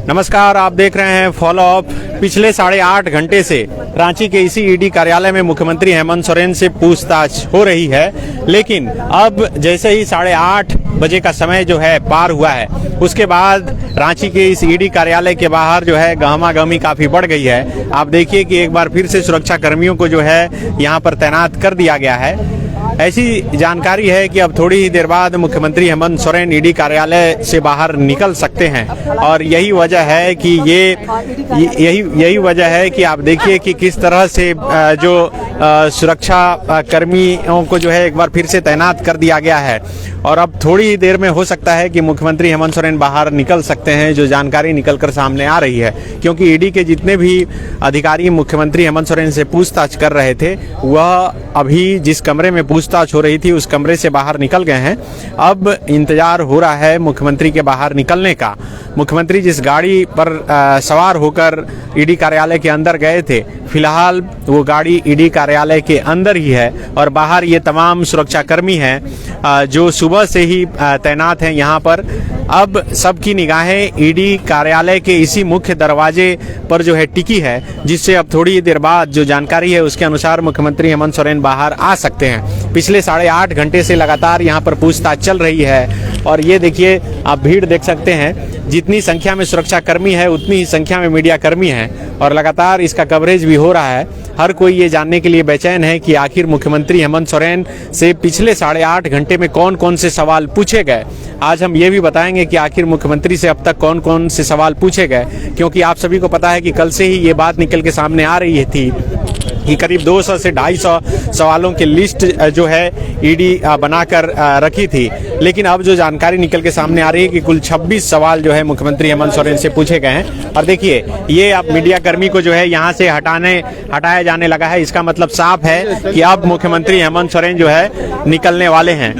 नमस्कार, आप देख रहे हैं फॉलो अप। पिछले 8.5 घंटे से रांची के इसी ईडी कार्यालय में मुख्यमंत्री हेमंत सोरेन से पूछताछ हो रही है, लेकिन अब जैसे ही 8:30 बजे का समय जो है पार हुआ है, उसके बाद रांची के इस ईडी कार्यालय के बाहर जो है गहमागहमी काफी बढ़ गई है। आप देखिए कि एक बार फिर से सुरक्षा कर्मियों को जो है यहाँ पर तैनात कर दिया गया है। ऐसी जानकारी है कि अब थोड़ी ही देर बाद मुख्यमंत्री हेमंत सोरेन ईडी कार्यालय से बाहर निकल सकते हैं और यही वजह है कि यही वजह है कि आप देखिए कि किस तरह से जो सुरक्षा कर्मियों को जो है एक बार फिर से तैनात कर दिया गया है और अब थोड़ी ही देर में हो सकता है कि मुख्यमंत्री हेमंत सोरेन बाहर निकल सकते हैं, जो जानकारी निकल कर सामने आ रही है। क्योंकि ईडी के जितने भी अधिकारी मुख्यमंत्री हेमंत सोरेन से पूछताछ कर रहे थे, वह अभी जिस कमरे में पूछताछ हो रही थी उस कमरे से बाहर निकल गए हैं। अब इंतजार हो रहा है मुख्यमंत्री के बाहर निकलने का। मुख्यमंत्री जिस गाड़ी पर सवार होकर ईडी कार्यालय के अंदर गए थे, फिलहाल वो गाड़ी ईडी कार्यालय के अंदर ही है और बाहर ये तमाम सुरक्षा कर्मी हैं जो सुबह से ही तैनात हैं यहाँ पर। अब सबकी निगाहें ईडी कार्यालय के इसी मुख्य दरवाजे पर जो है टिकी है, जिससे अब थोड़ी देर बाद जो जानकारी है उसके अनुसार मुख्यमंत्री हेमंत सोरेन बाहर आ सकते हैं। पिछले 8.5 घंटे से लगातार यहाँ पर पूछताछ चल रही है और ये देखिए, आप भीड़ देख सकते हैं। जितनी संख्या में सुरक्षा कर्मी है उतनी ही संख्या में मीडिया कर्मी हैं और लगातार इसका कवरेज भी हो रहा है। हर कोई ये जानने के लिए बेचैन है कि आखिर मुख्यमंत्री हेमंत सोरेन से पिछले 8.5 घंटे में कौन कौन से सवाल पूछे गए। आज हम ये भी बताएंगे कि आखिर मुख्यमंत्री से अब तक कौन कौन से सवाल पूछे गए, क्योंकि आप सभी को पता है कि कल से ही ये बात निकल के सामने आ रही थी कि करीब 200 से 250 सवालों की लिस्ट जो है ईडी बनाकर रखी थी, लेकिन अब जो जानकारी निकल के सामने आ रही है कि कुल 26 सवाल जो है मुख्यमंत्री हेमंत सोरेन से पूछे गए हैं। और देखिए, ये अब मीडिया कर्मी को जो है यहाँ से हटाया जाने लगा है। इसका मतलब साफ है कि अब मुख्यमंत्री हेमंत सोरेन जो है निकलने वाले हैं।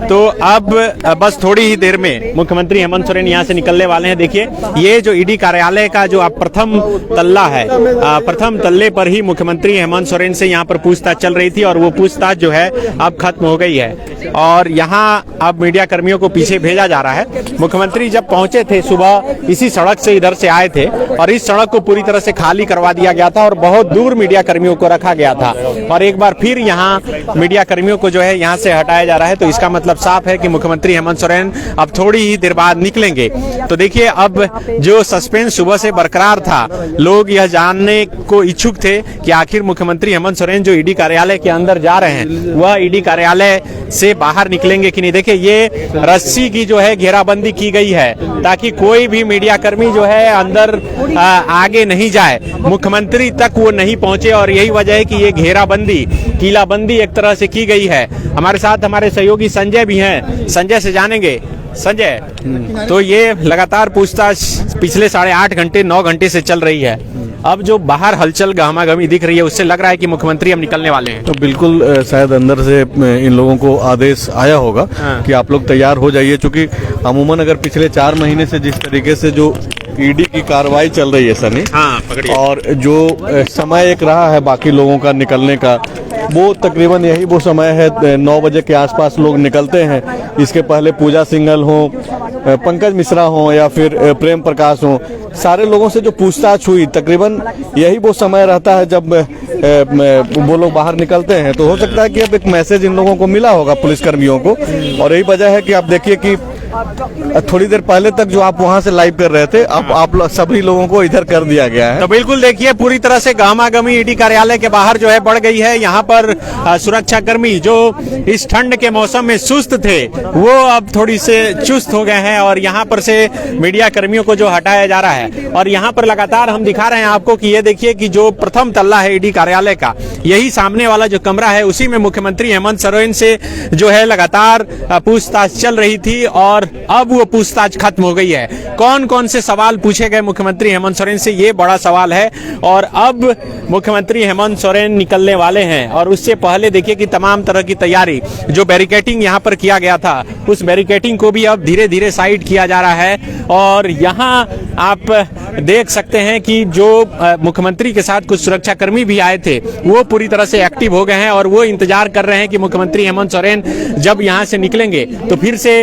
तो अब बस थोड़ी ही देर में मुख्यमंत्री हेमंत सोरेन यहाँ से निकलने वाले हैं। देखिए, ये जो ईडी कार्यालय का जो प्रथम तल्ला है, प्रथम तल्ले पर ही मुख्यमंत्री हेमंत सोरेन से यहाँ पर पूछताछ चल रही थी और वो पूछताछ जो है अब खत्म हो गई है और यहाँ अब मीडिया कर्मियों को पीछे भेजा जा रहा है। मुख्यमंत्री जब पहुंचे थे सुबह, इसी सड़क से इधर से आए थे और इस सड़क को पूरी तरह से खाली करवा दिया गया था और बहुत दूर मीडिया कर्मियों को रखा गया था और एक बार फिर यहाँ मीडिया कर्मियों को जो है यहाँ से हटाया जा रहा है। तो इसका मतलब साफ है कि मुख्यमंत्री हेमंत सोरेन अब थोड़ी ही देर बाद निकलेंगे। तो देखिए, अब जो सस्पेंस सुबह से बरकरार था, लोग यह जानने को इच्छुक थे कि आखिर मुख्यमंत्री हेमंत सोरेन जो ईडी कार्यालय के अंदर जा रहे हैं वह ईडी कार्यालय से बाहर निकलेंगे कि नहीं। देखिए, ये रस्सी की जो है घेराबंदी की गई है ताकि कोई भी मीडिया कर्मी जो है अंदर आगे नहीं जाए, मुख्यमंत्री तक वो नहीं पहुंचे और यही वजह है कि ये घेराबंदी, किलाबंदी एक तरह से की गई है। हमारे साथ हमारे सहयोगी संजय भी हैं, संजय से जानेंगे। संजय, तो ये लगातार पूछताछ पिछले 8.5 घंटे 9 घंटे से चल रही है। अब जो बाहर हलचल गहमागहमी दिख रही है, उससे लग रहा है कि मुख्यमंत्री अब निकलने वाले हैं। तो बिल्कुल शायद अंदर से इन लोगों को आदेश आया होगा कि आप लोग तैयार हो जाइए, क्योंकि अमूमन अगर पिछले 4 महीने से जिस तरीके से जो ईडी की कार्रवाई चल रही है सनी, और जो समय एक रहा है बाकी लोगों का निकलने का, वो तकरीबन यही वो समय है 9 बजे के आसपास लोग निकलते हैं। इसके पहले पूजा सिंघल हो, पंकज मिश्रा हो या फिर प्रेम प्रकाश हो, सारे लोगों से जो पूछताछ हुई तकरीबन यही वो समय रहता है जब वो लोग बाहर निकलते हैं। तो हो सकता है कि अब एक मैसेज इन लोगों को मिला होगा पुलिसकर्मियों को, और यही वजह है कि आप देखिए कि थोड़ी देर पहले तक जो आप वहां से लाइव कर रहे थे, अब आप सभी लोगों को इधर कर दिया गया है। तो बिल्कुल देखिए, पूरी तरह से गहमागहमी ईडी कार्यालय के बाहर जो है बढ़ गई है। यहाँ पर सुरक्षा कर्मी जो इस ठंड के मौसम में सुस्त थे, वो अब थोड़ी से चुस्त हो गए हैं और यहाँ पर से मीडिया कर्मियों को जो हटाया जा रहा है। और यहाँ पर लगातार हम दिखा रहे हैं आपको कि ये देखिए कि जो प्रथम तल्ला है ईडी कार्यालय का, यही सामने वाला जो कमरा है, उसी में मुख्यमंत्री हेमंत सोरेन से जो है लगातार पूछताछ चल रही थी और अब वो पूछताछ खत्म हो गई है। कौन कौन से सवाल पूछे गए मुख्यमंत्री हेमंत सोरेन से, ये बड़ा सवाल है। और अब मुख्यमंत्री हेमंत सोरेन निकलने वाले हैं और उससे पहले देखिए कि तमाम तरह की तैयारी, जो बैरिकेटिंग यहाँ पर किया गया था, उस बैरिकेटिंग को भी अब धीरे धीरे साइड किया जा रहा है। और यहाँ आप देख सकते हैं कि जो मुख्यमंत्री के साथ कुछ सुरक्षाकर्मी भी आए थे वो पूरी तरह से एक्टिव हो गए हैं और वो इंतजार कर रहे हैं कि मुख्यमंत्री हेमंत सोरेन जब यहाँ से निकलेंगे तो फिर से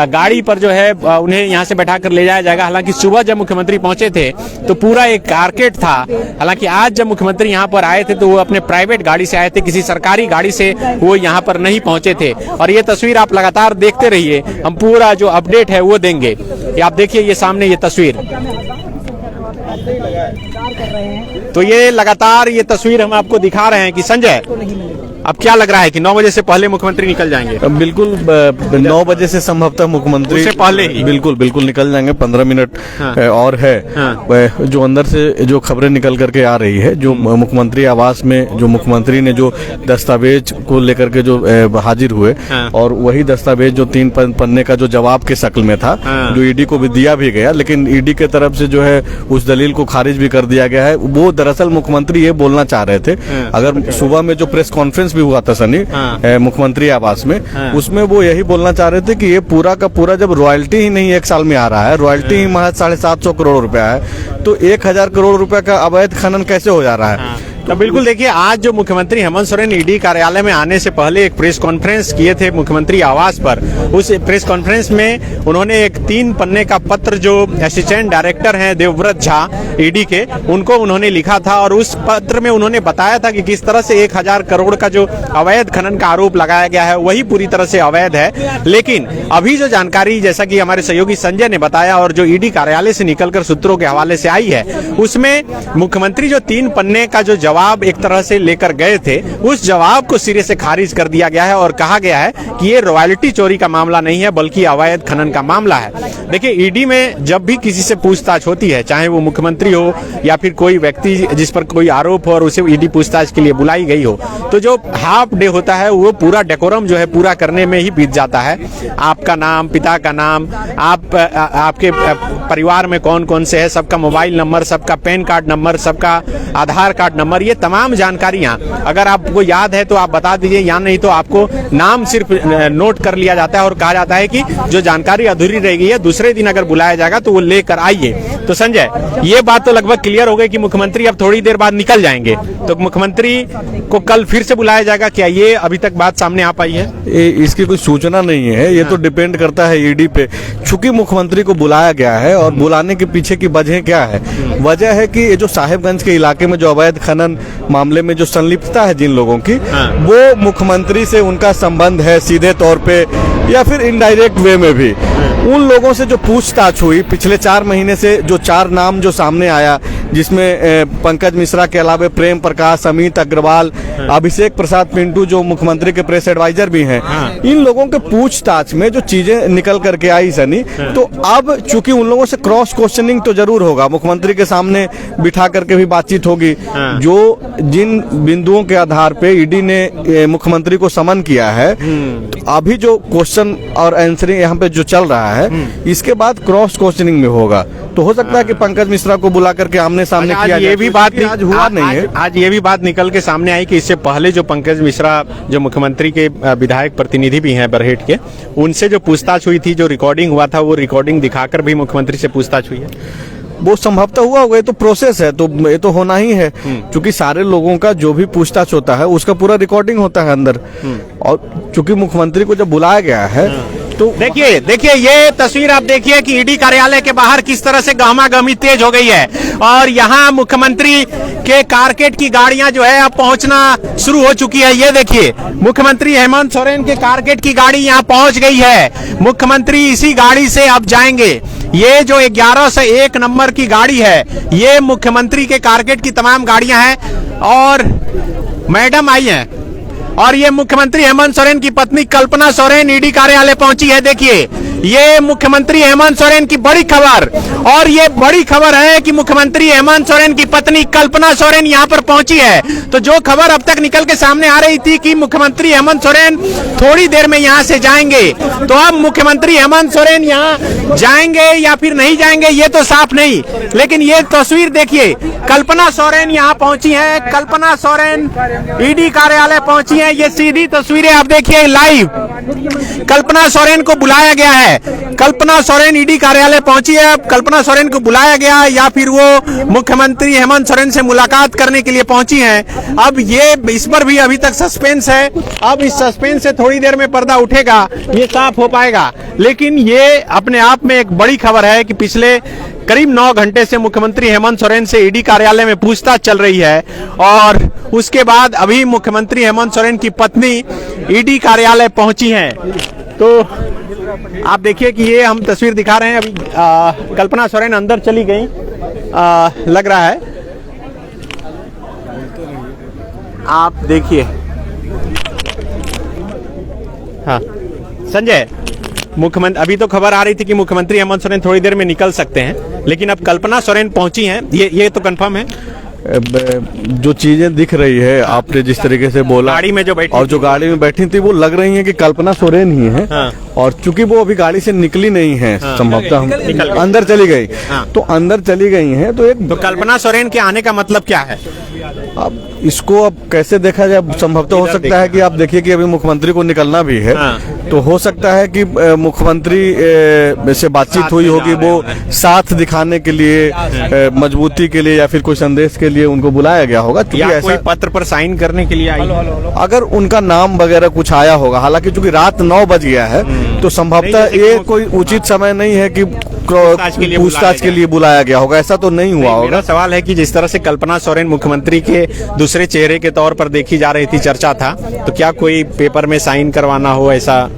गाड़ी पर जो है उन्हें यहाँ से बैठा कर ले जाया जाएगा। हालांकि सुबह जब मुख्यमंत्री पहुंचे थे तो पूरा एक कारकेट था। हालांकि आज जब मुख्यमंत्री यहाँ पर आए थे तो वो अपने प्राइवेट गाड़ी से आए थे, किसी सरकारी गाड़ी से वो यहाँ पर नहीं पहुंचे थे। और ये तस्वीर आप लगातार देखते रहिए, हम पूरा जो अपडेट है वो देंगे। ये आप देखिए, ये सामने ये तस्वीर, तो ये लगातार ये तस्वीर हम आपको दिखा रहे हैं कि संजय अब क्या लग रहा है कि 9 बजे से पहले मुख्यमंत्री निकल जाएंगे? बिल्कुल 9 बजे से संभवतः मुख्यमंत्री उससे पहले ही बिल्कुल निकल जाएंगे। 15 मिनट और है। जो अंदर से जो खबरें निकल करके आ रही है, जो मुख्यमंत्री आवास में जो मुख्यमंत्री ने जो दस्तावेज को लेकर के जो हाजिर हुए और वही दस्तावेज जो 3 पन्ने का जो जवाब के शक्ल में था, जो ईडी को भी दिया भी गया, लेकिन ईडी के तरफ से जो है उस दलील को खारिज भी कर दिया गया है। वो दरअसल मुख्यमंत्री ये बोलना चाह रहे थे, अगर सुबह में जो प्रेस कॉन्फ्रेंस भी हुआ था सनी मुख्यमंत्री आवास में, उसमें वो यही बोलना चाह रहे थे कि ये पूरा का पूरा जब रॉयल्टी ही नहीं 1 साल में आ रहा है, रॉयल्टी ही महज 750 करोड़ रुपया है, तो 1000 करोड़ रुपया का अवैध खनन कैसे हो जा रहा है? तो बिल्कुल देखिए, आज जो मुख्यमंत्री हेमंत सोरेन ईडी कार्यालय में आने से पहले एक प्रेस कॉन्फ्रेंस किए थे मुख्यमंत्री आवास पर। उस प्रेस कॉन्फ्रेंस में उन्होंने एक 3 पन्ने का पत्र जो असिस्टेंट डायरेक्टर हैं देवव्रत झा ईडी के, उनको उन्होंने लिखा था और उस पत्र में उन्होंने बताया था कि किस तरह से 1000 करोड़ का जो अवैध खनन का आरोप लगाया गया है वही पूरी तरह से अवैध है। लेकिन अभी जो जानकारी, जैसा कि हमारे सहयोगी संजय ने बताया और जो ईडी कार्यालय से निकलकर सूत्रों के हवाले से आई है, उसमें मुख्यमंत्री जो 3 पन्ने का जो जवाब एक तरह से लेकर गए थे, उस जवाब को सिरे से खारिज कर दिया गया है और कहा गया है कि ये रॉयल्टी चोरी का मामला नहीं है बल्कि अवैध खनन का मामला है। देखिए, ईडी में जब भी किसी से पूछताछ होती है, चाहे वो मुख्यमंत्री हो या फिर कोई व्यक्ति जिस पर कोई आरोप हो और उसे ईडी पूछताछ के लिए बुलाई गई हो, तो जो हाफ डे होता है वो पूरा डेकोरम जो है पूरा करने में ही बीत जाता है। आपका नाम, पिता का नाम, आपके परिवार में कौन कौन से है, सबका मोबाइल नंबर, सबका पैन कार्ड नंबर, सबका आधार कार्ड नंबर, ये तमाम जानकारियां अगर आपको याद है तो आप बता दीजिए, या नहीं तो आपको नाम सिर्फ नोट कर लिया जाता है और कहा जाता है कि जो जानकारी अधूरी रह गई है दूसरे दिन अगर बुलाया जाएगा तो वो लेकर आइए। तो संजय, ये बात तो लगभग क्लियर हो गई कि मुख्यमंत्री अब थोड़ी देर बाद निकल जाएंगे, तो मुख्यमंत्री को कल फिर से बुलाया जाएगा क्या? ये अभी तक बात सामने आ पाई है? इसकी कोई सूचना नहीं है, ये तो डिपेंड करता है ईडी पे। चूंकि मुख्यमंत्री को बुलाया गया है और बुलाने के पीछे की वजह क्या है? वजह है कि ये जो साहेबगंज के इलाके में जो अवैध खनन मामले में जो संलिप्तता है जिन लोगों की, वो मुख्यमंत्री से उनका संबंध है सीधे तौर पे या फिर इनडायरेक्ट वे में भी। उन लोगों से जो पूछताछ हुई पिछले 4 महीने से, जो 4 नाम जो सामने आया, जिसमें पंकज मिश्रा के अलावा प्रेम प्रकाश, अमित अग्रवाल, अभिषेक प्रसाद पिंटू जो मुख्यमंत्री के प्रेस एडवाइजर भी हैं, इन लोगों के पूछताछ में जो चीजें निकल करके आई सनी, तो अब चूंकि उन लोगों से क्रॉस क्वेश्चनिंग तो जरूर होगा, मुख्यमंत्री के सामने बिठा करके भी बातचीत होगी। जो जिन बिंदुओं के आधार पे ईडी ने मुख्यमंत्री को समन किया है, तो अभी जो क्वेश्चन और आंसरिंग यहाँ पे जो चल रहा है, इसके बाद क्रॉस क्वेश्चनिंग में होगा। तो हो सकता है कि पंकज मिश्रा को बुला करके आमने सामने किया। ये भी बात आज हुआ नहीं है। आज ये भी बात निकल के सामने आई कि इससे पहले जो पंकज मिश्रा जो मुख्यमंत्री के विधायक प्रतिनिधि भी हैं बरहेट के, उनसे जो पूछताछ हुई थी, जो रिकॉर्डिंग हुआ था, वो रिकॉर्डिंग दिखाकर भी मुख्यमंत्री से पूछताछ हुई है। वो संभवतः हुआ होगा, ये तो प्रोसेस है, तो ये तो होना ही है, क्योंकि सारे लोगों का जो भी पूछताछ होता है उसका पूरा रिकॉर्डिंग होता है अंदर। और चूंकि मुख्यमंत्री को जब बुलाया गया है, तो देखिए ये तस्वीर आप देखिए कि ईडी कार्यालय के बाहर किस तरह से गहमागहमी तेज हो गई है और यहाँ मुख्यमंत्री के कारकेट की गाड़ियां जो है अब पहुंचना शुरू हो चुकी है। ये देखिए, मुख्यमंत्री हेमंत सोरेन के कारकेट की गाड़ी यहाँ पहुंच गई है। मुख्यमंत्री इसी गाड़ी से अब जाएंगे। ये जो 1101 नंबर की गाड़ी है, ये मुख्यमंत्री के कारकेट की तमाम गाड़ियां हैं और मैडम आई हैं और ये मुख्यमंत्री हेमंत सोरेन की पत्नी कल्पना सोरेन ईडी कार्यालय पहुंची है। देखिए, ये मुख्यमंत्री हेमंत सोरेन की बड़ी खबर, और ये बड़ी खबर है कि मुख्यमंत्री हेमंत सोरेन की पत्नी कल्पना सोरेन यहां पर पहुंची है। तो जो खबर अब तक निकल के सामने आ रही थी कि मुख्यमंत्री हेमंत सोरेन थोड़ी देर में यहां से जाएंगे, तो अब मुख्यमंत्री हेमंत सोरेन यहां जाएंगे या फिर नहीं जाएंगे ये तो साफ नहीं। लेकिन ये तस्वीर देखिए, कल्पना सोरेन यहां पहुंची है, कल्पना सोरेन ईडी कार्यालय पहुंची है। ये सीधी तस्वीरें आप देखिए लाइव, कल्पना सोरेन को बुलाया गया है। है, कल्पना सोरेन ईडी कार्यालय पहुंची है। अब कल्पना सोरेन को बुलाया गया या फिर वो मुख्यमंत्री हेमंत सोरेन से मुलाकात करने के लिए पहुंची हैं। अब ये इस पर भी अभी तक सस्पेंस है। अब इस सस्पेंस से थोड़ी देर में पर्दा उठेगा, ये साफ हो पाएगा। लेकिन ये अपने आप में एक बड़ी खबर है कि पिछले करीब 9 घंटे से मुख्यमंत्री हेमंत सोरेन से ईडी कार्यालय में पूछताछ चल रही है और उसके बाद अभी मुख्यमंत्री हेमंत सोरेन की पत्नी ईडी कार्यालय पहुंची हैं। तो आप देखिए कि ये हम तस्वीर दिखा रहे हैं। अभी कल्पना सोरेन अंदर चली गई लग रहा है। आप देखिए, हाँ संजय, मुख्यमंत्री अभी तो खबर आ रही थी कि मुख्यमंत्री हेमंत सोरेन थोड़ी देर में निकल सकते हैं, लेकिन अब कल्पना सोरेन पहुंची हैं, ये तो कंफर्म है। जो चीजें दिख रही है, आपने जिस तरीके से बोला, गाड़ी में जो बैठी और जो गाड़ी में बैठी थी वो लग रही है कि कल्पना सोरेन ही है। हाँ। और चूंकि वो अभी गाड़ी से निकली नहीं है, हाँ। संभवतः अंदर चली गई। हाँ। तो अंदर चली गई हैं तो कल्पना सोरेन के आने का मतलब क्या है? अब इसको अब कैसे देखा जाए, संभवतः हो सकता है कि आप देखिए कि अभी मुख्यमंत्री को निकलना भी है। हाँ। तो हो सकता है कि मुख्यमंत्री से बातचीत हुई होगी, वो साथ दिखाने के लिए, मजबूती के लिए या फिर कोई संदेश के लिए उनको बुलाया गया होगा। या कोई पत्र पर साइन करने के लिए आई, अगर उनका नाम वगैरह कुछ आया होगा। हालांकि चूंकि रात 9 बज गया है तो संभवतः ये कोई उचित समय नहीं है कि पूछताछ के लिए बुलाया गया होगा, ऐसा तो नहीं हुआ होगा। मेरा सवाल है कि जिस तरह से कल्पना सोरेन मुख्यमंत्री के दूसरे चेहरे के तौर पर देखी जा रही थी, चर्चा था, तो क्या कोई पेपर में साइन करवाना हो ऐसा?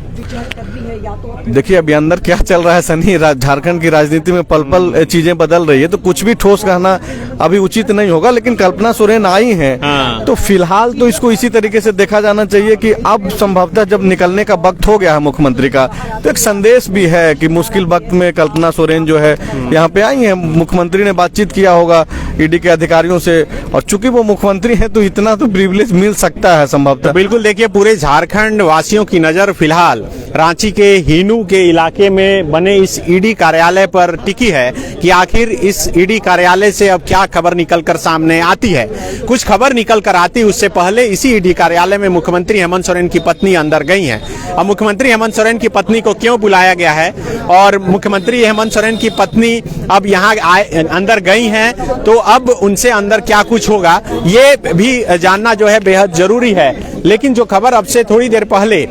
देखिए अभी अंदर क्या चल रहा है सनी, झारखंड की राजनीति में पल पल चीजें बदल रही है, तो कुछ भी ठोस कहना अभी उचित नहीं होगा। लेकिन कल्पना सोरेन आई हैं, हाँ। तो फिलहाल तो इसको इसी तरीके से देखा जाना चाहिए कि अब संभवतः जब निकलने का वक्त हो गया है मुख्यमंत्री का, तो एक संदेश भी है कि मुश्किल वक्त में कल्पना सोरेन जो है यहाँ पे आई है। मुख्यमंत्री ने बातचीत किया होगा ईडी के अधिकारियों से, और चूंकि वो मुख्यमंत्री है तो इतना तो प्रिविलेज मिल सकता है संभवतः। बिल्कुल, देखिए पूरे झारखंड वासियों की नजर फिलहाल रांची के हीनू के इलाके में बने इस ईडी कार्यालय पर टिकी है कि आखिर इस ईडी कार्यालय से अब क्या खबर निकलकर सामने आती है। कुछ खबर निकलकर आती उससे पहले इसी ईडी कार्यालय में मुख्यमंत्री हेमंत सोरेन की पत्नी अंदर गई हैं। अब मुख्यमंत्री हेमंत सोरेन की पत्नी को क्यों बुलाया गया है और मुख्यमंत्री हेमंत सोरेन की पत्नी अब यहाँ अंदर गई हैं, तो अब उनसे अंदर क्या कुछ होगा ये भी जानना जो है बेहद जरूरी है। लेकिन जो खबर अब से थोड़ी देर पहले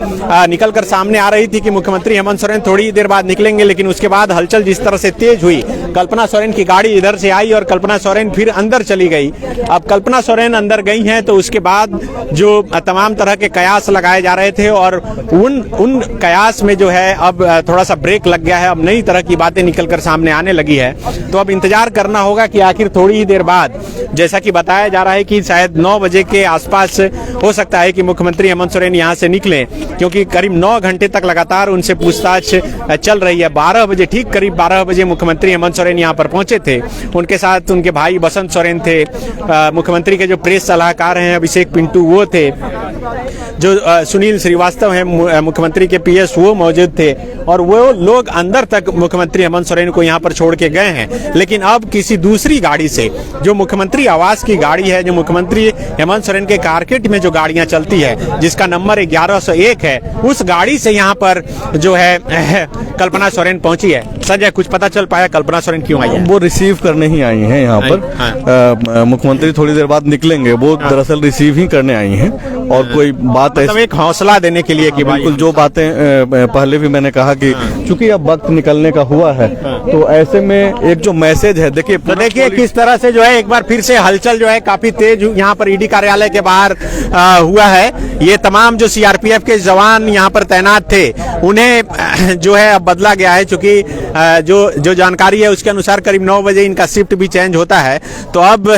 निकलकर सामने आ रही थी कि मुख्यमंत्री हेमंत सोरेन थोड़ी देर बाद निकलेंगे, लेकिन उसके बाद हलचल जिस तरह से तेज हुई, कल्पना सोरेन की गाड़ी इधर से आई और कल्पना सोरेन फिर अंदर चली गई। अब कल्पना सोरेन अंदर गई हैं तो उसके बाद जो तमाम तरह के कयास लगाए जा रहे थे और उन कयास में जो है अब थोड़ा सा ब्रेक लग गया है। अब नई तरह की बातें निकलकर सामने आने लगी है, तो अब इंतजार करना होगा कि आखिर थोड़ी ही देर बाद, जैसा कि बताया जा रहा है कि शायद 9 बजे के आसपास हो सकता है कि मुख्यमंत्री हेमंत सोरेन यहाँ से निकले, क्योंकि करीब 9 घंटे तक लगातार उनसे पूछताछ चल रही है। 12 बजे, ठीक करीब 12 बजे मुख्यमंत्री हेमंत सोरेन यहाँ पर पहुंचे थे। उनके साथ उनके भाई बसंत सोरेन थे, मुख्यमंत्री के जो प्रेस सलाहकार हैं अभिषेक पिंटू वो थे, जो सुनील श्रीवास्तव हैं मुख्यमंत्री के पीएस वो मौजूद थे, और वो लोग अंदर तक मुख्यमंत्री हेमंत सोरेन को यहाँ पर छोड़ के गए हैं। लेकिन अब किसी दूसरी गाड़ी से, जो मुख्यमंत्री आवास की गाड़ी है, जो मुख्यमंत्री हेमंत सोरेन के कारकेट में जो गाड़ियां चलती है जिसका नंबर 1101 है, उस गाड़ी से यहाँ पर जो है कल्पना सोरेन पहुंची है। संजय, कुछ पता चल पाया कल्पना सोरेन क्यों आई है? वो रिसीव करने ही आई हैं यहाँ पर। मुख्यमंत्री थोड़ी देर बाद निकलेंगे, वो दरअसल रिसीव ही करने आई हैं और कोई बात मतलब एक हौसला देने के लिए कि बिल्कुल जो बातें पहले भी मैंने कहा कि चूंकि अब वक्त निकलने का हुआ है, तो ऐसे में एक जो मैसेज है, देखिए तो देखिए किस तरह से जो है एक बार फिर से हलचल जो है काफी तेज यहाँ पर ईडी कार्यालय के बाहर हुआ है। ये तमाम जो सीआरपीएफ के जवान यहाँ पर तैनात थे उन्हें जो है अब बदला गया है, क्योंकि जो जानकारी है उसके अनुसार करीब 9 बजे इनका शिफ्ट भी चेंज होता है। तो अब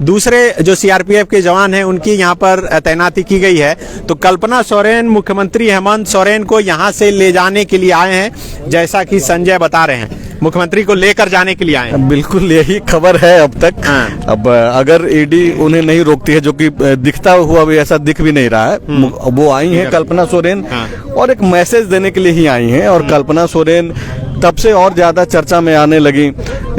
दूसरे जो सीआरपीएफ के जवान हैं उनकी यहाँ पर तैनाती की गई है। तो कल्पना सोरेन मुख्यमंत्री हेमंत सोरेन को यहाँ से ले जाने के लिए आए हैं, जैसा कि संजय बता रहे हैं, मुख्यमंत्री को लेकर जाने के लिए आए हैं। बिल्कुल यही खबर है अब तक। अब अगर ईडी उन्हें नहीं रोकती है, जो कि दिखता हुआ भी ऐसा दिख भी नहीं रहा है, वो आई हैं कल्पना सोरेन और एक मैसेज देने के लिए ही आई हैं। और कल्पना सोरेन तब से और ज्यादा चर्चा में आने लगी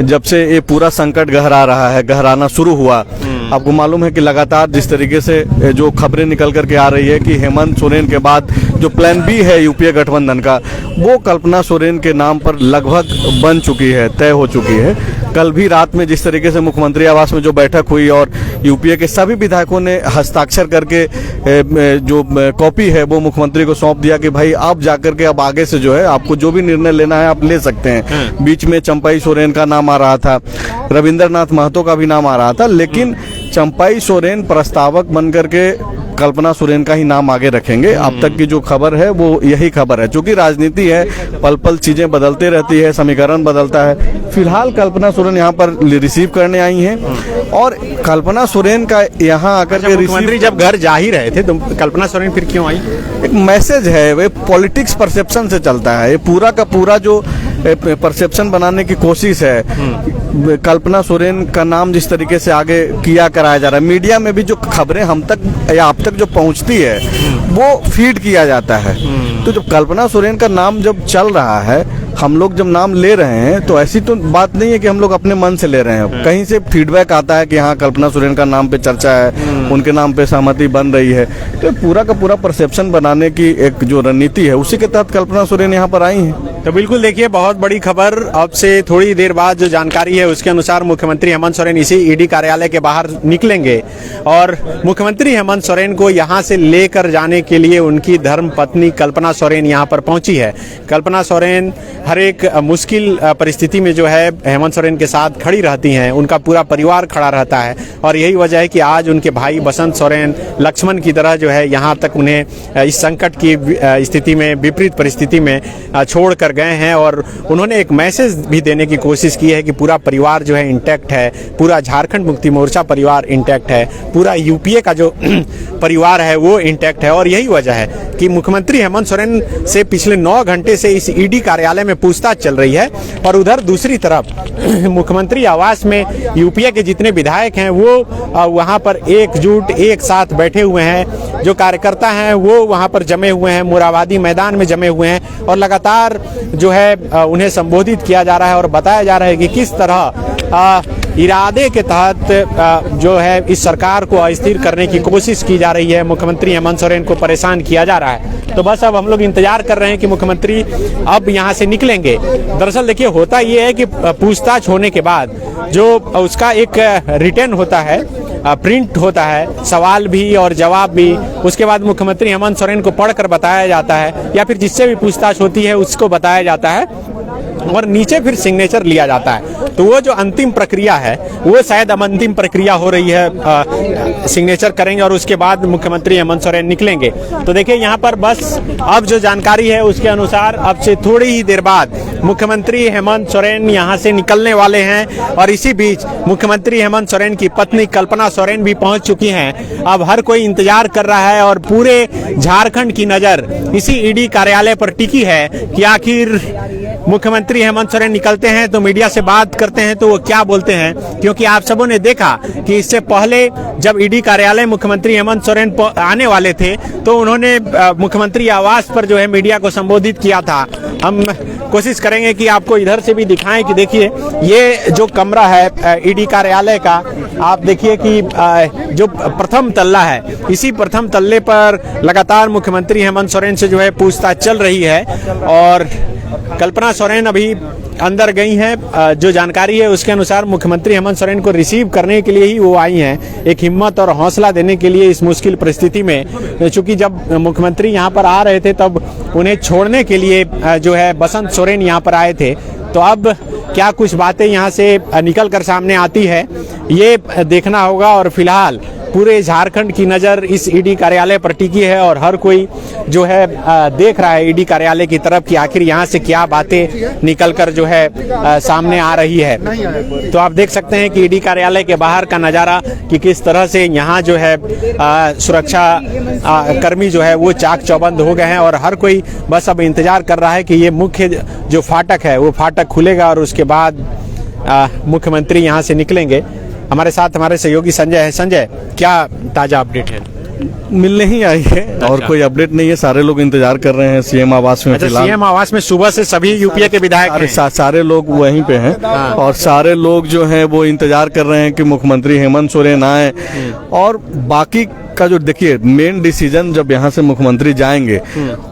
जब से ये पूरा संकट गहराना शुरू हुआ। आपको मालूम है कि लगातार जिस तरीके से जो खबरें निकल करके आ रही है कि हेमंत सोरेन के बाद जो प्लान बी है यूपीए गठबंधन का, वो कल्पना सोरेन के नाम पर लगभग बन चुकी है, तय हो चुकी है। कल भी रात में जिस तरीके से मुख्यमंत्री आवास में जो बैठक हुई और यूपीए के सभी विधायकों ने हस्ताक्षर करके जो कॉपी है वो मुख्यमंत्री को सौंप दिया कि भाई आप जाकर के अब आगे से जो है आपको जो भी निर्णय लेना है आप ले सकते हैं। बीच में चंपाई सोरेन का नाम आ रहा था, रविंद्रनाथ महतो का भी नाम आ रहा था, लेकिन चंपाई सोरेन प्रस्तावक बनकर के कल्पना सोरेन का ही नाम आगे रखेंगे। अब तक की जो खबर है वो यही खबर है, क्योंकि राजनीति है, पल पल चीजें बदलते रहती है, समीकरण बदलता है। फिलहाल कल्पना सोरेन यहाँ पर रिसीव करने आई हैं और कल्पना सोरेन का यहाँ आकर के मुख्यमंत्री जब घर जा ही रहे थे तो कल्पना सोरेन फिर क्यों आई? एक मैसेज है, वे पॉलिटिक्स परसेप्शन से चलता है। ये पूरा का पूरा जो परसेप्शन बनाने की कोशिश है, कल्पना सोरेन का नाम जिस तरीके से आगे किया कराया जा रहा है, मीडिया में भी जो खबरें हम तक या आप तक जो पहुंचती है वो फीड किया जाता है। तो जब कल्पना सोरेन का नाम जब चल रहा है, हम लोग जब नाम ले रहे हैं, तो ऐसी तो बात नहीं है कि हम लोग अपने मन से ले रहे हैं। कहीं से फीडबैक आता है कि हाँ कल्पना सोरेन का नाम पे चर्चा है, उनके नाम पे सहमति बन रही है। तो पूरा का पूरा परसेप्शन बनाने की एक जो रणनीति है, उसी के तहत कल्पना सोरेन यहाँ पर आई हैं। तो बिल्कुल देखिए, बहुत बड़ी खबर। अब से थोड़ी देर बाद जो जानकारी है उसके अनुसार मुख्यमंत्री हेमंत सोरेन इसी ईडी कार्यालय के बाहर निकलेंगे और मुख्यमंत्री हेमंत सोरेन को यहाँ से लेकर जाने के लिए उनकी धर्मपत्नी कल्पना सोरेन यहाँ पर पहुंची है। कल्पना सोरेन हर एक मुश्किल परिस्थिति में जो है हेमंत सोरेन के साथ खड़ी रहती हैं, उनका पूरा परिवार खड़ा रहता है और यही वजह है कि आज उनके भाई बसंत सोरेन लक्ष्मण की तरह जो है यहाँ तक उन्हें इस संकट की स्थिति में, विपरीत परिस्थिति में छोड़ कर गए हैं और उन्होंने एक मैसेज भी देने की कोशिश की है कि पूरा परिवार जो है इंटैक्ट है, पूरा झारखंड मुक्ति मोर्चा परिवार इंटैक्ट है, पूरा यूपीए का जो परिवार है वो इंटैक्ट है। और यही वजह है कि मुख्यमंत्री हेमंत सोरेन से पिछले 9 घंटे से इस ईडी कार्यालय में पूछताछ चल रही है और उधर दूसरी तरफ मुख्यमंत्री आवास में यूपीए के जितने विधायक हैं वो वहां पर एकजुट एक साथ बैठे हुए हैं। जो कार्यकर्ता हैं वो वहां पर जमे हुए हैं, मोरहाबादी मैदान में जमे हुए हैं और लगातार जो है उन्हें संबोधित किया जा रहा है और बताया जा रहा है कि किस तरह इरादे के तहत जो है इस सरकार को अस्थिर करने की कोशिश की जा रही है। मुख्यमंत्री हेमंत सोरेन को परेशान किया जा रहा है। तो बस अब हम लोग इंतजार कर रहे हैं कि मुख्यमंत्री अब यहाँ से निकलेंगे। दरअसल देखिए, होता ये है कि पूछताछ होने के बाद जो उसका एक रिटर्न होता है, प्रिंट होता है, सवाल भी और जवाब भी, उसके बाद मुख्यमंत्री हेमंत सोरेन को पढ़कर बताया जाता है या फिर जिससे भी पूछताछ होती है उसको बताया जाता है और नीचे फिर सिग्नेचर लिया जाता है। तो वो जो अंतिम प्रक्रिया है वो शायद अब अंतिम प्रक्रिया हो रही है, सिग्नेचर करेंगे और उसके बाद मुख्यमंत्री हेमंत सोरेन निकलेंगे। तो देखिए यहाँ पर बस अब जो जानकारी है उसके अनुसार अब से थोड़ी ही देर बाद मुख्यमंत्री हेमंत सोरेन यहाँ से निकलने वाले हैं और इसी बीच मुख्यमंत्री हेमंत सोरेन की पत्नी कल्पना सोरेन भी पहुंच चुकी हैं। अब हर कोई इंतजार कर रहा है और पूरे झारखंड की नजर इसी ईडी कार्यालय पर टिकी है कि आखिर मुख्यमंत्री हेमंत सोरेन निकलते हैं तो मीडिया से बात करते हैं तो वो क्या बोलते हैं। क्योंकि आप सबों ने देखा कि इससे पहले जब ईडी कार्यालय मुख्यमंत्री हेमंत सोरेन आने वाले थे तो उन्होंने मुख्यमंत्री आवास पर जो है मीडिया को संबोधित किया था। हम कोशिश करेंगे कि आपको इधर से भी दिखाएं कि देखिए ये जो कमरा है ईडी कार्यालय का, आप देखिए कि जो प्रथम तल्ला है, इसी प्रथम तल्ले पर लगातार मुख्यमंत्री हेमंत सोरेन से जो है पूछताछ चल रही है और कल्पना सोरेन अभी अंदर गई हैं। जो जानकारी है उसके अनुसार मुख्यमंत्री हेमंत सोरेन को रिसीव करने के लिए ही वो आई हैं, एक हिम्मत और हौसला देने के लिए इस मुश्किल परिस्थिति में। चूंकि जब मुख्यमंत्री यहाँ पर आ रहे थे तब उन्हें छोड़ने के लिए जो है बसंत सोरेन यहाँ पर आए थे। तो अब क्या कुछ बातें यहाँ से निकल कर सामने आती है ये देखना होगा और फिलहाल पूरे झारखंड की नज़र इस ईडी कार्यालय पर टिकी है और हर कोई जो है देख रहा है ईडी कार्यालय की तरफ कि आखिर यहाँ से क्या बातें निकलकर जो है सामने आ रही है। तो आप देख सकते हैं कि ईडी कार्यालय के बाहर का नज़ारा कि किस तरह से यहाँ जो है सुरक्षा कर्मी जो है वो चाक चौबंद हो गए हैं और हर कोई बस अब इंतजार कर रहा है कि ये मुख्य जो फाटक है वो फाटक खुलेगा और उसके बाद मुख्यमंत्री यहाँ से निकलेंगे। हमारे साथ हमारे सहयोगी संजय है। संजय, क्या ताजा अपडेट है? मिलने ही आई है और कोई अपडेट नहीं है। सारे लोग इंतजार कर रहे हैं सीएम आवास में। अच्छा, सीएम आवास में सुबह से सभी यूपीए के विधायक हैं। सारे लोग वहीं पे हैं और सारे लोग जो हैं वो इंतजार कर रहे हैं कि मुख्यमंत्री हेमंत सोरेन आए और बाकी का जो देखिए मेन डिसीजन जब यहाँ से मुख्यमंत्री जाएंगे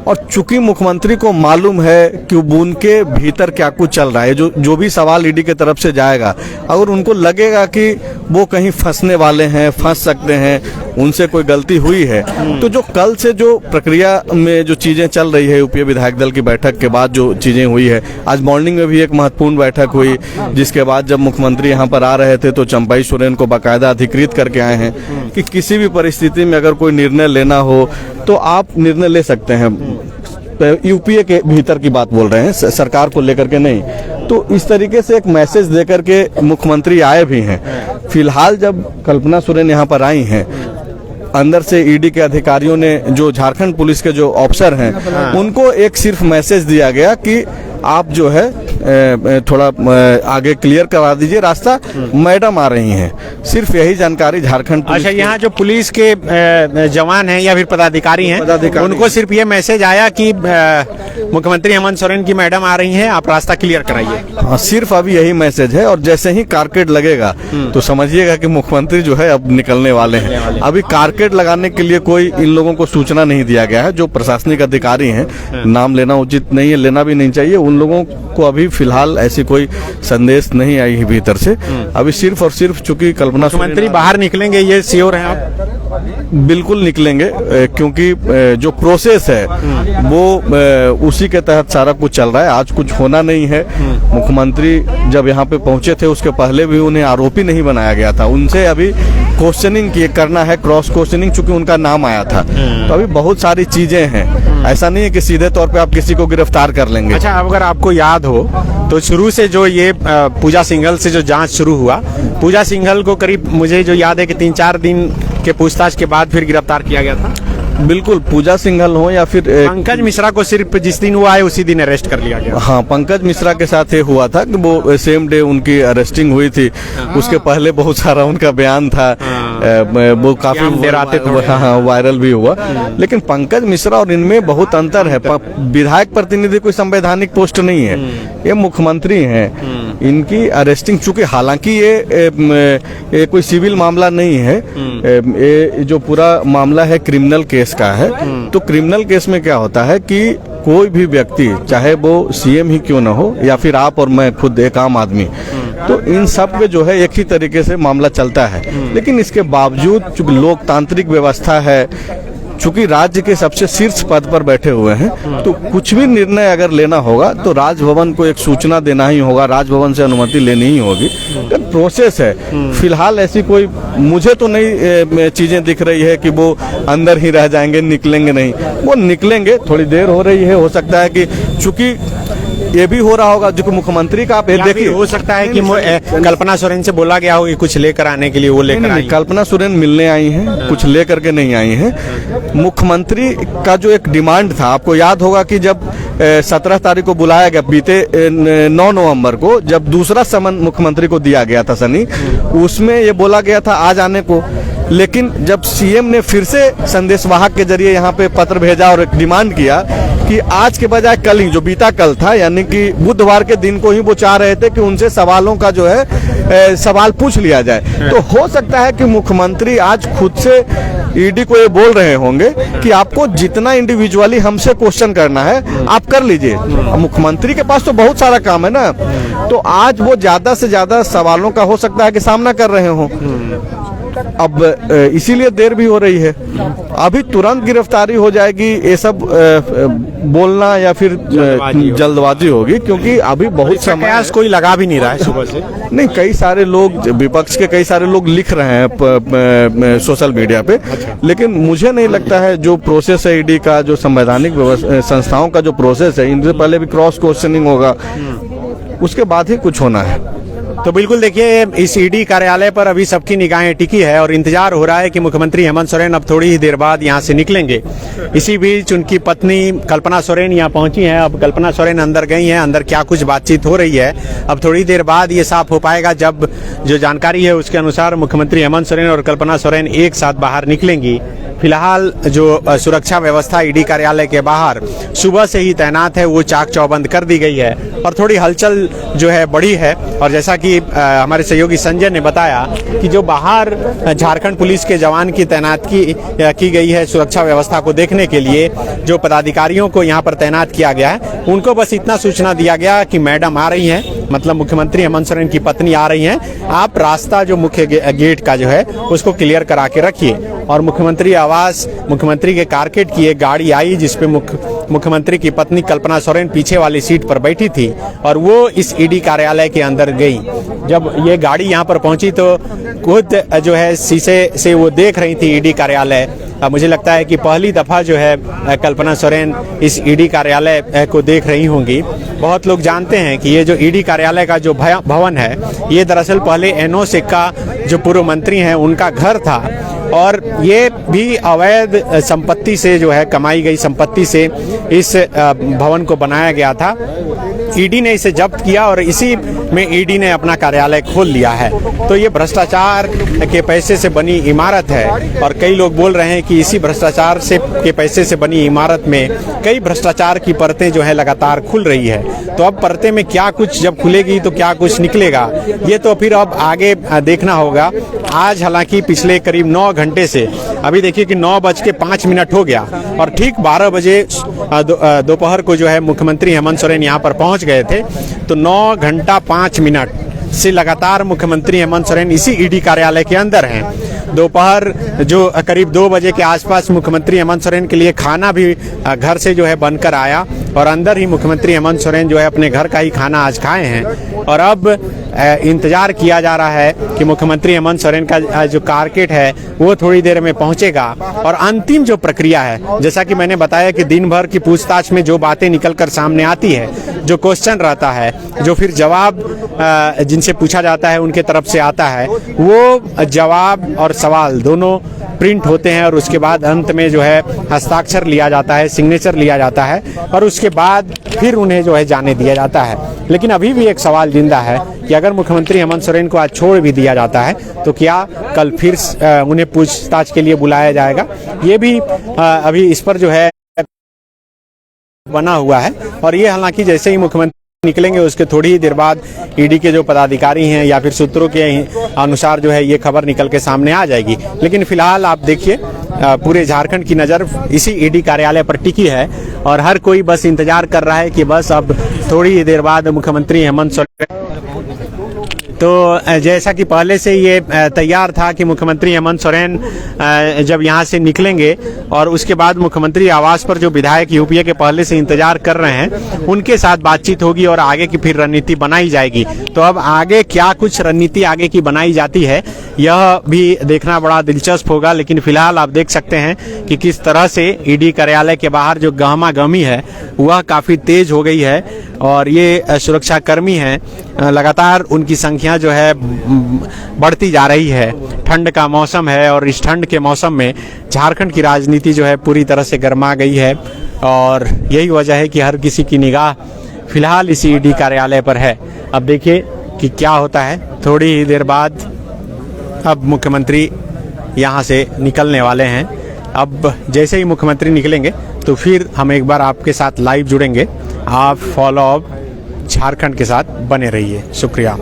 और चूंकि मुख्यमंत्री को मालूम है कि उनके भीतर क्या कुछ चल रहा है, जो भी सवाल ईडी के तरफ से जाएगा, अगर उनको लगेगा कि वो कहीं फंसने वाले हैं, फंस सकते हैं, उनसे कोई गलती हुई है, तो जो कल से जो प्रक्रिया में जो चीजें चल रही है, यूपीए विधायक दल की बैठक के बाद जो चीजें हुई है, आज मॉर्निंग में भी एक महत्वपूर्ण बैठक हुई, जिसके बाद जब मुख्यमंत्री यहाँ पर आ रहे थे तो चंपाई सोरेन को बाकायदा अधिकृत करके आए हैं कि किसी भी परिस्थिति में अगर कोई निर्णय लेना हो तो आप निर्णय ले सकते हैं। यूपीए के भीतर की बात बोल रहे हैं, सरकार को लेकर के नहीं। तो इस तरीके से एक मैसेज देकर के मुख्यमंत्री आए भी हैं। फिलहाल जब कल्पना सोरेन यहाँ पर आई हैं, अंदर से ईडी के अधिकारियों ने, जो झारखंड पुलिस के जो ऑफिसर हैं, उनको एक सिर्फ मैसेज दिया गया कि आप जो है थोड़ा आगे क्लियर करा दीजिए रास्ता, मैडम आ रही हैं। सिर्फ यही जानकारी झारखंड पुलिस। अच्छा, यहाँ जो पुलिस के जवान हैं या फिर पदाधिकारी हैं, उनको सिर्फ ये मैसेज आया कि मुख्यमंत्री हेमंत सोरेन की मैडम आ रही हैं, आप रास्ता क्लियर कराइए। हाँ, सिर्फ अभी यही मैसेज है। और जैसे ही कारकेड लगेगा तो समझिएगा कि मुख्यमंत्री जो है अब निकलने वाले हैं। अभी कारकेड लगाने के लिए कोई इन लोगों को सूचना नहीं दिया गया है। जो प्रशासनिक अधिकारी हैं, नाम लेना उचित नहीं है, लेना भी नहीं चाहिए, उन लोगों को अभी फिलहाल ऐसी कोई संदेश नहीं आई है भीतर से। अभी सिर्फ और सिर्फ चूंकि कल्पना मुख्यमंत्री बाहर निकलेंगे, ये श्योर है आप? बिल्कुल निकलेंगे, क्योंकि जो प्रोसेस है वो उसी के तहत सारा कुछ चल रहा है। आज कुछ होना नहीं है। मुख्यमंत्री जब यहाँ पे पहुंचे थे उसके पहले भी उन्हें आरोपी नहीं बनाया गया था। उनसे अभी क्वेश्चनिंग करना है, क्रॉस क्वेश्चनिंग, चूंकि उनका नाम आया था। तो अभी बहुत सारी चीजें हैं, ऐसा नहीं है कि सीधे तौर पे आप किसी को गिरफ्तार कर लेंगे। अच्छा, अगर आपको याद हो तो शुरू से जो ये पूजा सिंघल से जो जांच शुरू हुआ, पूजा सिंघल को करीब मुझे जो याद है कि 3-4 दिन के पूछताछ के बाद फिर गिरफ्तार किया गया था। बिल्कुल, पूजा सिंघल हो या फिर पंकज मिश्रा को सिर्फ जिस दिन वो आए उसी दिन अरेस्ट कर लिया गया। हाँ, पंकज मिश्रा के साथ ये हुआ था कि वो सेम डे उनकी अरेस्टिंग हुई थी। उसके पहले बहुत सारा उनका बयान था, वो काफी डराते थे। हाँ, वायरल भी हुआ। लेकिन पंकज मिश्रा और इनमें बहुत अंतर है। विधायक प्रतिनिधि कोई संवैधानिक पोस्ट नहीं है, ये मुख्यमंत्री हैं। इनकी अरेस्टिंग, चूंकि हालांकि ये कोई सिविल मामला नहीं है, ये जो पूरा मामला है क्रिमिनल केस का है। तो क्रिमिनल केस में क्या होता है कि कोई भी व्यक्ति, चाहे वो सीएम ही क्यों ना हो या फिर आप और मैं खुद एक आम आदमी, तो इन सब पे जो है एक ही तरीके से मामला चलता है। लेकिन इसके बावजूद चूंकि लोकतांत्रिक व्यवस्था है, चूंकि राज्य के सबसे शीर्ष पद पर बैठे हुए हैं, तो कुछ भी निर्णय अगर लेना होगा तो राजभवन को एक सूचना देना ही होगा, राजभवन से अनुमति लेनी ही होगी। तो प्रोसेस है। फिलहाल ऐसी कोई मुझे तो नहीं चीजें दिख रही है कि वो अंदर ही रह जाएंगे, निकलेंगे नहीं। वो निकलेंगे, थोड़ी देर हो रही है। हो सकता है कि चूंकि ये भी हो रहा होगा जो मुख्यमंत्री का, आप देखिए, हो सकता है कि कल्पना सोरेन से बोला गया हो कि कुछ लेकर आने के लिए, वो लेकर आई। कल्पना सोरेन मिलने आई हैं, कुछ लेकर के नहीं आई हैं। मुख्यमंत्री का जो एक डिमांड था, आपको याद होगा कि जब 17 तारीख को बुलाया गया, बीते 9 नवंबर को जब दूसरा समन मुख्यमंत्री को दिया गया था सनी, उसमें ये बोला गया था आज आने को। लेकिन जब सीएम ने फिर से संदेशवाहक के जरिए यहाँ पे पत्र भेजा और एक डिमांड किया कि आज के बजाय कल ही, जो बीता कल था यानी कि बुधवार के दिन को ही वो चाह रहे थे कि उनसे सवालों का जो है सवाल पूछ लिया जाए। तो हो सकता है कि मुख्यमंत्री आज खुद से ईडी को ये बोल रहे होंगे कि आपको जितना इंडिविजुअली हमसे क्वेश्चन करना है आप कर लीजिए। मुख्यमंत्री के पास तो बहुत सारा काम है ना, तो आज वो ज्यादा से ज्यादा सवालों का हो सकता है कि सामना कर रहे हो। अब इसीलिए देर भी हो रही है। अभी तुरंत गिरफ्तारी हो जाएगी, ये सब बोलना या फिर जल्दबाजी होगी, क्योंकि अभी बहुत समय कोई लगा भी नहीं रहा है सुबह से। नहीं, कई सारे लोग, विपक्ष के कई सारे लोग लिख रहे हैं सोशल मीडिया पे। लेकिन मुझे नहीं लगता है जो प्रोसेस है ईडी का, जो संवैधानिक संस्थाओं का जो प्रोसेस है, इनसे पहले भी क्रॉस क्वेश्चनिंग होगा, उसके बाद ही कुछ होना है। तो बिल्कुल देखिए, इस ईडी कार्यालय पर अभी सबकी निगाहें टिकी है और इंतजार हो रहा है कि मुख्यमंत्री हेमंत सोरेन अब थोड़ी ही देर बाद यहां से निकलेंगे। इसी बीच उनकी पत्नी कल्पना सोरेन यहां पहुंची हैं। अब कल्पना सोरेन अंदर गई हैं, अंदर क्या कुछ बातचीत हो रही है अब थोड़ी देर बाद ये साफ हो पाएगा, जब जो जानकारी है उसके अनुसार मुख्यमंत्री हेमंत सोरेन और कल्पना सोरेन एक साथ बाहर निकलेंगी। फिलहाल जो सुरक्षा व्यवस्था ईडी कार्यालय के बाहर सुबह से ही तैनात है, वो चाक चौबंद कर दी गई है और थोड़ी हलचल जो है बढ़ी है। और जैसा कि हमारे सहयोगी संजय ने बताया कि जो बाहर झारखंड पुलिस के जवान की तैनाती की गई है सुरक्षा व्यवस्था को देखने के लिए, जो पदाधिकारियों को यहाँ पर तैनात किया गया है, उनको बस इतना सूचना दिया गया कि मैडम आ रही हैं, मतलब मुख्यमंत्री हेमंत सोरेन की पत्नी आ रही हैं, आप रास्ता जो मुख्य गेट का जो है उसको क्लियर करा के रखिए। और मुख्यमंत्री आवास, मुख्यमंत्री के कारकेट की एक गाड़ी आई जिसपे मुख्यमंत्री की पत्नी कल्पना सोरेन पीछे वाली सीट पर बैठी थी और वो इस ईडी कार्यालय के अंदर गई। जब ये गाड़ी यहाँ पर पहुंची तो खुद जो है शीशे से वो देख रही थी ईडी कार्यालय। मुझे लगता है कि पहली दफा जो है कल्पना सोरेन इस ईडी कार्यालय को देख रही होंगी। बहुत लोग जानते हैं कि ये जो ईडी कार्यालय का जो भवन है, ये दरअसल पहले एनोस का जो पूर्व मंत्री हैं उनका घर था और ये भी अवैध संपत्ति से जो है कमाई गई संपत्ति से इस भवन को बनाया गया था। ईडी ने इसे जब्त किया और इसी में ईडी ने अपना कार्यालय खोल लिया है। तो ये भ्रष्टाचार के पैसे से बनी इमारत है और कई लोग बोल रहे हैं कि इसी भ्रष्टाचार से के पैसे से बनी इमारत में कई भ्रष्टाचार की परतें जो है लगातार खुल रही है। तो अब परतें में क्या कुछ जब खुलेगी तो क्या कुछ निकलेगा, ये तो फिर अब आगे देखना होगा। आज हालांकि पिछले करीब 9 घंटे से, अभी देखिए कि 9:05 हो गया और ठीक 12 बजे दोपहर को जो है मुख्यमंत्री हेमंत सोरेन यहाँ पर पहुँच गए थे। तो 9 घंटा 5 मिनट से लगातार मुख्यमंत्री हेमंत सोरेन इसी ईडी कार्यालय के अंदर हैं। दोपहर जो करीब 2 बजे के आसपास मुख्यमंत्री हेमंत सोरेन के लिए खाना भी घर से जो है बनकर आया और अंदर ही मुख्यमंत्री हेमंत सोरेन जो है अपने घर का ही खाना आज खाए हैं। और अब इंतजार किया जा रहा है कि मुख्यमंत्री हेमंत सोरेन का जो कारकेट है वो थोड़ी देर में पहुंचेगा और अंतिम जो प्रक्रिया है, जैसा कि मैंने बताया कि दिन भर की पूछताछ में जो बातें निकलकर सामने आती है, जो क्वेश्चन रहता है, जो फिर जवाब जिनसे पूछा जाता है उनके तरफ से आता है, वो जवाब और सवाल दोनों प्रिंट होते हैं और उसके बाद अंत में जो है हस्ताक्षर लिया जाता है, सिग्नेचर लिया जाता है और उसके बाद फिर उन्हें जो है जाने दिया जाता है। लेकिन अभी भी एक सवाल जिंदा है कि अगर मुख्यमंत्री हेमंत सोरेन को आज छोड़ भी दिया जाता है तो क्या कल फिर उन्हें पूछताछ के लिए बुलाया जाएगा, ये भी अभी इस पर जो है बना हुआ है। और ये हालांकि जैसे ही मुख्यमंत्री निकलेंगे उसके थोड़ी ही देर बाद ईडी के जो पदाधिकारी हैं या फिर सूत्रों के अनुसार जो है ये खबर निकल के सामने आ जाएगी। लेकिन फिलहाल आप देखिए पूरे झारखंड की नज़र इसी ईडी कार्यालय पर टिकी है और हर कोई बस इंतजार कर रहा है कि बस अब थोड़ी ही देर बाद मुख्यमंत्री हेमंत सोरेन, तो जैसा कि पहले से ये तैयार था कि मुख्यमंत्री हेमंत सोरेन जब यहाँ से निकलेंगे और उसके बाद मुख्यमंत्री आवास पर जो विधायक यूपीए के पहले से इंतजार कर रहे हैं उनके साथ बातचीत होगी और आगे की फिर रणनीति बनाई जाएगी। तो अब आगे क्या कुछ रणनीति आगे की बनाई जाती है यह भी देखना बड़ा दिलचस्प होगा। लेकिन फिलहाल आप देख सकते हैं कि किस तरह से ईडी कार्यालय के बाहर जो गहमागहमी है वह काफ़ी तेज हो गई है और ये सुरक्षा कर्मी हैं, लगातार उनकी संख्या जो है बढ़ती जा रही है। ठंड का मौसम है और इस ठंड के मौसम में झारखंड की राजनीति जो है पूरी तरह से गर्मा गई है और यही वजह है कि हर किसी की निगाह फिलहाल इसी ईडी कार्यालय पर है। अब देखिए कि क्या होता है। थोड़ी ही देर बाद अब मुख्यमंत्री यहाँ से निकलने वाले हैं। अब जैसे ही मुख्यमंत्री निकलेंगे तो फिर हम एक बार आपके साथ लाइव जुड़ेंगे। आप फॉलो अप झारखंड के साथ बने रहिए। शुक्रिया।